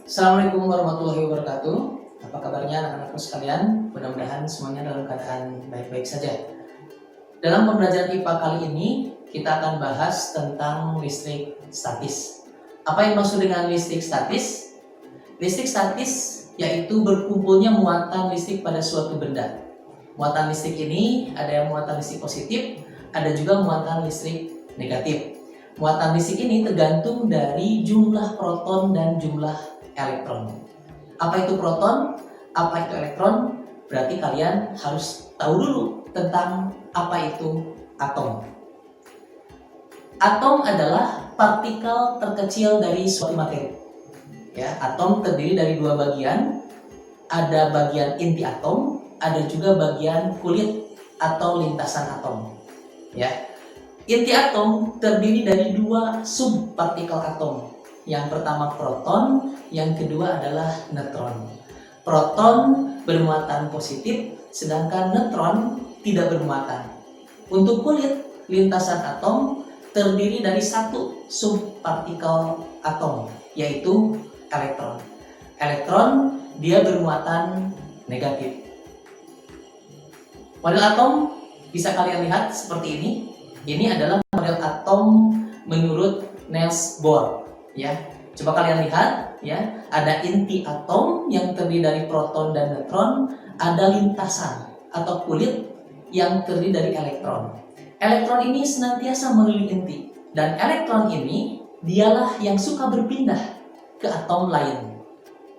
Assalamualaikum warahmatullahi wabarakatuh. Apa kabarnya anak-anakku sekalian? Mudah-mudahan semuanya dalam keadaan baik-baik saja. Dalam pembelajaran IPA kali ini, kita akan bahas tentang listrik statis. Apa yang maksud dengan listrik statis? Listrik statis yaitu berkumpulnya muatan listrik pada suatu benda. Muatan listrik ini ada yang muatan listrik positif, ada juga muatan listrik negatif. Muatan listrik ini tergantung dari jumlah proton dan jumlah elektron. Apa itu proton? Apa itu elektron? Berarti kalian harus tahu dulu tentang apa itu atom. Atom adalah partikel terkecil dari suatu materi. Ya, atom terdiri dari dua bagian. Ada bagian inti atom, ada juga bagian kulit atau lintasan atom. Ya. Inti atom terdiri dari dua subpartikel atom. Yang pertama proton, yang kedua adalah neutron. Proton bermuatan positif, sedangkan neutron tidak bermuatan. Untuk kulit, lintasan atom terdiri dari satu subpartikel atom, yaitu elektron. Elektron dia bermuatan negatif. Model atom bisa kalian lihat seperti ini. Ini adalah model atom menurut Niels Bohr. Ya, coba kalian lihat, ya, ada inti atom yang terdiri dari proton dan neutron, ada lintasan atau kulit yang terdiri dari elektron. Elektron ini senantiasa mengelilingi inti, dan elektron ini dialah yang suka berpindah ke atom lain.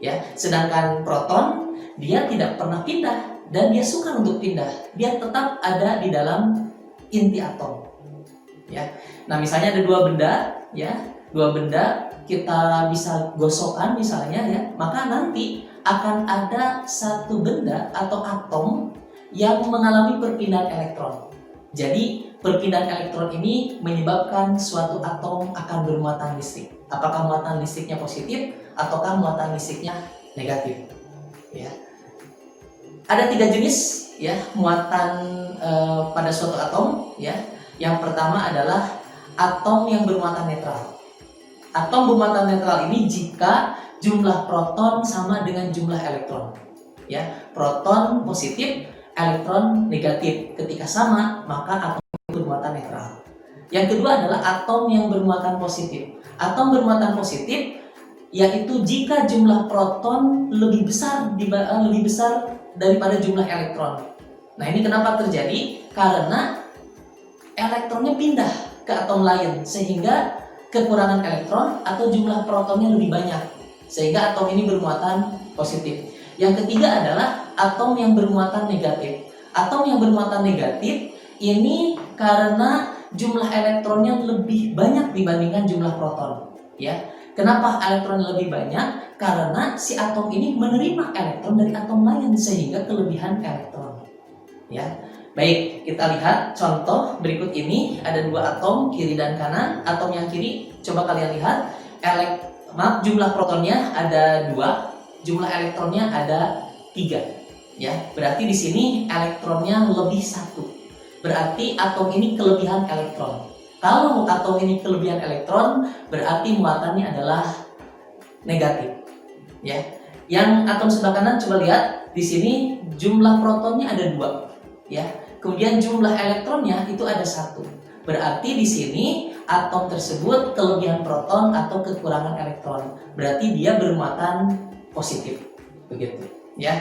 Ya, sedangkan proton dia tidak pernah pindah dan dia suka untuk pindah, dia tetap ada di dalam inti atom. Ya, nah misalnya ada dua benda, ya, dua benda kita bisa gosokkan misalnya, ya, maka nanti akan ada satu benda atau atom yang mengalami perpindahan elektron. Jadi perpindahan elektron ini menyebabkan suatu atom akan bermuatan listrik. Apakah muatan listriknya positif ataukah muatan listriknya negatif? Ya. Ada tiga jenis, ya, muatan pada suatu atom, ya. Yang pertama adalah atom yang bermuatan netral. Atom bermuatan netral ini jika jumlah proton sama dengan jumlah elektron. Ya, proton positif, elektron negatif. Ketika sama, maka atom bermuatan netral. Yang kedua adalah atom yang bermuatan positif. Atom bermuatan positif yaitu jika jumlah proton lebih besar daripada jumlah elektron. Nah, ini kenapa terjadi? Karena elektronnya pindah ke atom lain sehingga kekurangan elektron atau jumlah protonnya lebih banyak sehingga atom ini bermuatan positif. Yang ketiga adalah atom yang bermuatan negatif. Atom yang bermuatan negatif ini karena jumlah elektronnya lebih banyak dibandingkan jumlah proton. Ya, kenapa elektron lebih banyak? Karena si atom ini menerima elektron dari atom lain sehingga kelebihan elektron. Ya. Baik, kita lihat contoh berikut ini. Ada dua atom, kiri dan kanan. Atom yang kiri, coba kalian lihat, jumlah protonnya ada 2, jumlah elektronnya ada 3. Ya, berarti di sini elektronnya lebih 1. Berarti atom ini kelebihan elektron. Kalau atom ini kelebihan elektron, berarti muatannya adalah negatif. Ya, yang atom sebelah kanan coba lihat, di sini jumlah protonnya ada 2. Ya, kemudian jumlah elektronnya itu ada 1. Berarti di sini atom tersebut kelebihan proton atau kekurangan elektron. Berarti dia bermuatan positif. Begitu, ya.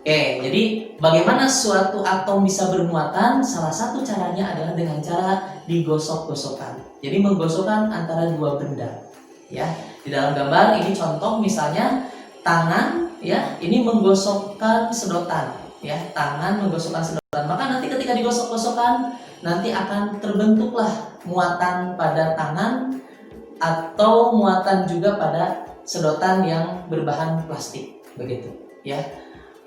Oke, jadi bagaimana suatu atom bisa bermuatan? Salah satu caranya adalah dengan cara digosok-gosokkan. Jadi menggosokkan antara dua benda. Ya, di dalam gambar ini contoh misalnya tangan, ya, ini menggosokkan sedotan. Ya, tangan menggosokkan sedotan, maka nanti ketika digosok-gosokkan nanti akan terbentuklah muatan pada tangan atau muatan juga pada sedotan yang berbahan plastik, begitu, ya.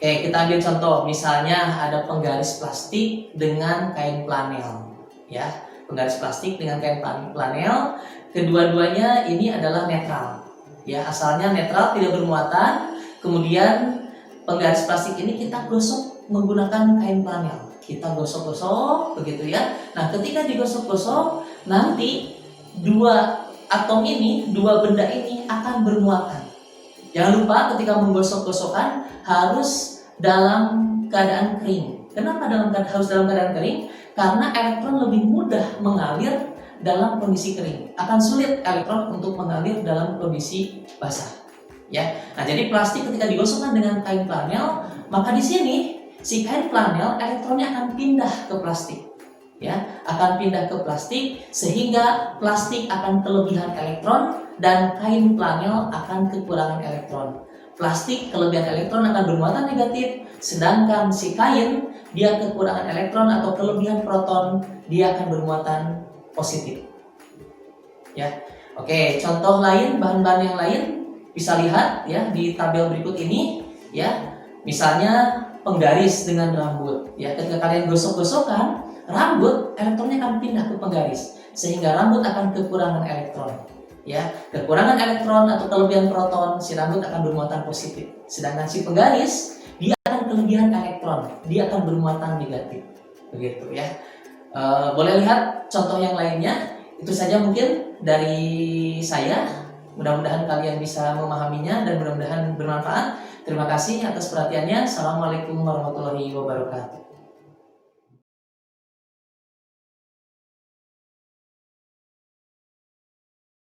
Oke, kita ambil contoh, misalnya ada penggaris plastik dengan kain flanel, ya, penggaris plastik dengan kain flanel, kedua-duanya ini adalah netral, ya, asalnya netral tidak bermuatan, kemudian penggaris plastik ini kita gosok menggunakan kain flanel. Kita gosok-gosok begitu, ya. Nah, ketika digosok-gosok, nanti dua atom ini, dua benda ini akan bermuatan. Jangan lupa ketika menggosok-gosokkan harus dalam keadaan kering. Kenapa harus dalam keadaan kering? Karena elektron lebih mudah mengalir dalam kondisi kering. Akan sulit elektron untuk mengalir dalam kondisi basah. Ya. Nah, jadi plastik ketika digosokkan dengan kain flanel, maka di sini si kain flanel elektronnya akan pindah ke plastik. Ya, akan pindah ke plastik sehingga plastik akan kelebihan elektron dan kain flanel akan kekurangan elektron. Plastik kelebihan elektron akan bermuatan negatif, sedangkan si kain dia kekurangan elektron atau kelebihan proton dia akan bermuatan positif. Ya, oke. Contoh lain, bahan-bahan yang lain bisa lihat ya di tabel berikut ini. Ya, misalnya penggaris dengan rambut. Ya, ketika kalian gosok-gosokkan rambut, elektronnya akan pindah ke penggaris sehingga rambut akan kekurangan elektron. Ya, kekurangan elektron atau kelebihan proton, si rambut akan bermuatan positif. Sedangkan si penggaris dia akan kelebihan elektron, dia akan bermuatan negatif. Begitu ya. Boleh lihat contoh yang lainnya. Itu saja mungkin dari saya. Mudah-mudahan kalian bisa memahaminya dan mudah-mudahan bermanfaat. Terima kasih atas perhatiannya. Assalamualaikum warahmatullahi wabarakatuh.